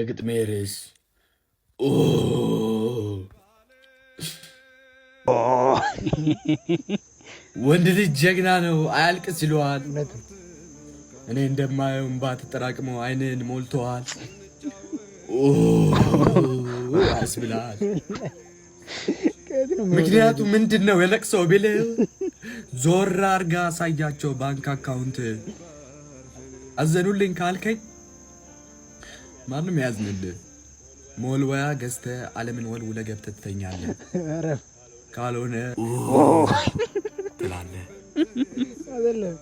የግጥሜ ርዕስ ወንድ ልጅ ጀግና ነው አያልቅስ ይለዋል። እኔ እንደማየው እንባ ተጠራቅመው አይንን ሞልተዋል ያስብላል። ምክንያቱ ምንድነው? የለቅሶ ቢልህ ዞር አርጋ አሳያቸው ባንክ አካውንት። አዘኑልኝ ካልከኝ ማንም ያዝንልህ። ሞልወያ ገዝተህ ዓለምን ወልውለህ ገብተህ ትተኛለህ። ካልሆነ ትላለህ። አይደለም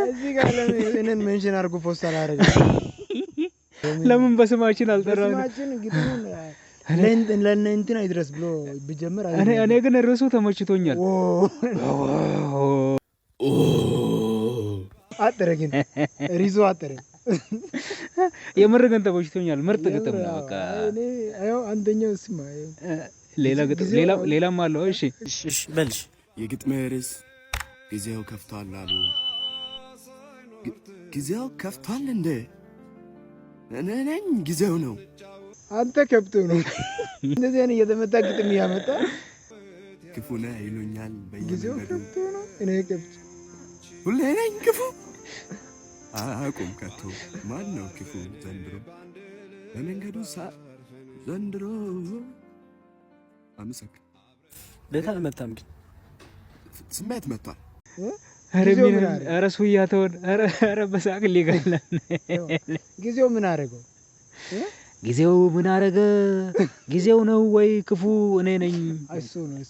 እዚህ ጋር ለምን ሜንሽን አድርጎ ፖስት አላደረገ? ለምን በስማችን አልጠራንም? በስማችን ግጥሙን ለእንትና ይድረስ ብሎ ቢጀምር እኔ ግን ርዕሱ ተመችቶኛል። አጠረ ግን ሪዞ አጠረ። የምር ግን ተመችቶኛል። ምርጥ ግጥም ነው። በቃ አዎ አንደኛው ስማ ሌላ ግጥም ሌላም አለው። እሺ በልሽ። የግጥሜ ርዕስ ጊዜው ከፍቷል አሉ። ጊዜው ከፍቷል እንዴ? እኔ ነኝ ጊዜው ነው። አንተ ከብቶ ነው እንደዚህ አይነት እየተመታ ግጥም ያመጣ። ክፉ ነህ ይሉኛል ጊዜው ከብቶ ነው። እኔ ከብቶ ሁሌ ነኝ ክፉ። አቁም ከቶ ማን ነው ክፉ ዘንድሮ? በመንገዱ ዘንድሮ አምሰክ ቤት አልመጣም ግን ስሜት መጥቷል። ኧረ ሱያ ተወን። ኧረ በሳቅ ሊገለን። ጊዜው ምን አደረገው? ጊዜው ምን አደረገ? ጊዜው ነው ወይ ክፉ? እኔ ነኝ። እሱ ነው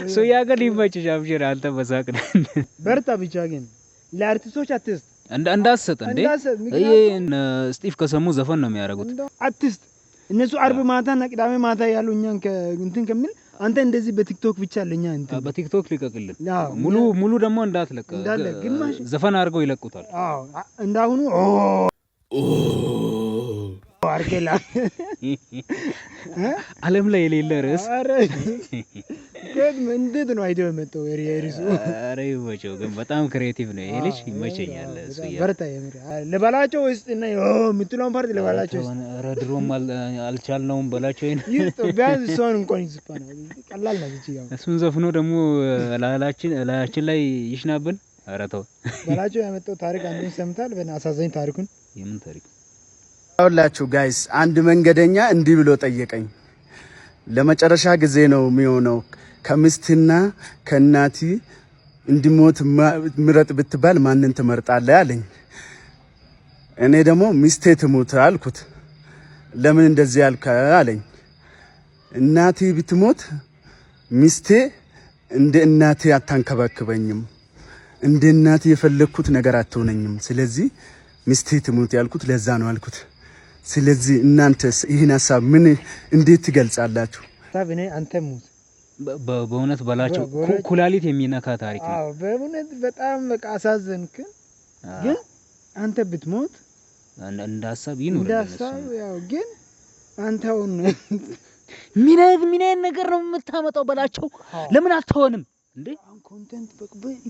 ሱያ ግን ይመችሽ። አብሽር አንተ በሳቅ በርታ። ብቻ ግን ለአርቲስቶች አትስጥ እንዳትሰጥ እንዴ። ይሄ ስቲቭ ከሰሙ ዘፈን ነው የሚያደርጉት። አትስጥ። እነሱ አርብ ማታና ቅዳሜ ማታ ያሉ እኛን እንትን ከሚል አንተ እንደዚህ በቲክቶክ ብቻ አለኛ እንትን በቲክቶክ ሊቀቅልን። ሙሉ ደግሞ እንዳትለቅ ግማሽ ዘፈን አድርገው ይለቁታል። አዎ እንዳሁኑ አርኬላ ዓለም ላይ የሌለ ርዕስ። እንዴት ነው አይዲያ የመጣው? ሪሱ ኧረ ይመቸው ግን በጣም ክሬቲቭ ነው ይሄ ልጅ። ይመቸኛል። በርታ። ለባላቸው ወይስ እና የምትለውን ፓርት ለባላቸው። ኧረ ድሮም አልቻልነውም በላቸው። ቢያንስ እሷን እንኳን ይዝፋናል። ቀላል ነው ብቻ። እሱን ዘፍኖ ደግሞ ላያችን ላይ ይሽናብን። ኧረ ተው። በላቸው ያመጣው ታሪክ አንዱን ሰምታል። አሳዛኝ ታሪኩን። የምን ታሪክ? አውላችሁ ጋይስ፣ አንድ መንገደኛ እንዲህ ብሎ ጠየቀኝ። ለመጨረሻ ጊዜ ነው የሚሆነው ከሚስትና ከእናቲ እንዲሞት ምረጥ ብትባል ማንን ትመርጣለህ አለኝ። እኔ ደግሞ ሚስቴ ትሞት አልኩት። ለምን እንደዚህ ያልከ አለኝ። እናቴ ብትሞት ሚስቴ እንደ እናቴ አታንከባክበኝም፣ እንደ እናቴ የፈለኩት ነገር አትሆነኝም። ስለዚህ ሚስቴ ትሞት ያልኩት ለዛ ነው አልኩት። ስለዚህ እናንተስ ይህን ሐሳብ ምን እንዴት ትገልጻላችሁ? ታብኔ አንተ ሙት በእውነት በላቸው ኩላሊት የሚነካ ታሪክ ነው። አዎ በእውነት በጣም በቃ አሳዘንክ። ግን አንተ ብትሞት እንደ ሐሳብ ይኑር እንዳሳብ ያው ግን አንተውን ምን ነገር ነው የምታመጣው በላቸው። ለምን አትሆንም እንዴ? ኮንቴንት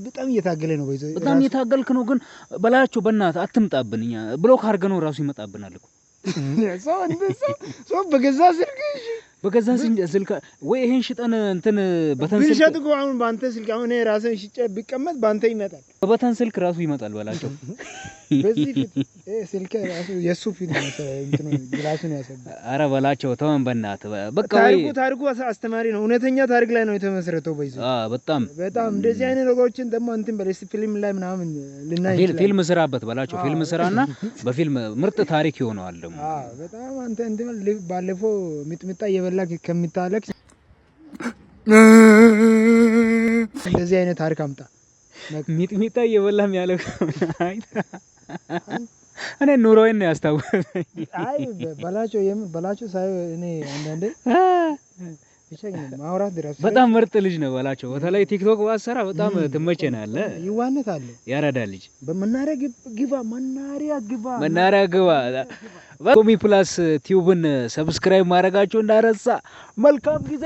በጣም እየታገለ ነው። በጣም እየታገልክ ነው። ግን በላቸው በእናትህ አትምጣብን። እኛ ብሎክ አድርገን ነው ራሱ ይመጣብናል እኮ ሰው በገዛ ስልክ ወይ ይሄን ሽጠን እንትን በተን ስልክ ብልሽት እኮ አሁን ባንተ ስልክ አሁን እኔ ራስን ሽጬ ቢቀመጥ ባንተ ይመጣል። በተን ስልክ ራሱ ይመጣል በላቸው። በዚህ ፊት ስልክ ራሱ የሱ ፊት ነው እንትን ግላሱን ያሰባ። አረ በላቸው ተወን በእናትህ በቃ። ታሪኩ አስተማሪ ነው። እውነተኛ ታሪክ ላይ ነው የተመሰረተው። በይዘው በጣም እንደዚህ አይነት ነገሮችን ደግሞ እንትን በሌስ ፊልም ላይ ምናምን ልናይ ፊልም ስራበት በላቸው። ፊልም ስራና በፊልም ምርጥ ታሪክ ይሆናል ደግሞ። በጣም አንተ እንትን ባለፈው ሚጥሚጣ እየበላ ከሚታለቅስ እንደዚህ አይነት ታሪክ አምጣ። ሚጥሚጣ እየበላም ያለው እኔ ኑሮዬን ነው ያስታወሰኝ። አይ በላቸው ሳይ እኔ አንዳንዴ ማውራት ድረስ በጣም ምርጥ ልጅ ነው በላቸው። በተለይ ቲክቶክ ባሰራ በጣም ትመቸናለህ። ይዋነታል። ያረዳ ልጅ መናሪያ ግባ። ኮሚ ፕላስ ቲዩብን ሰብስክራይብ ማድረጋችሁ እንዳረሳ። መልካም ጊዜ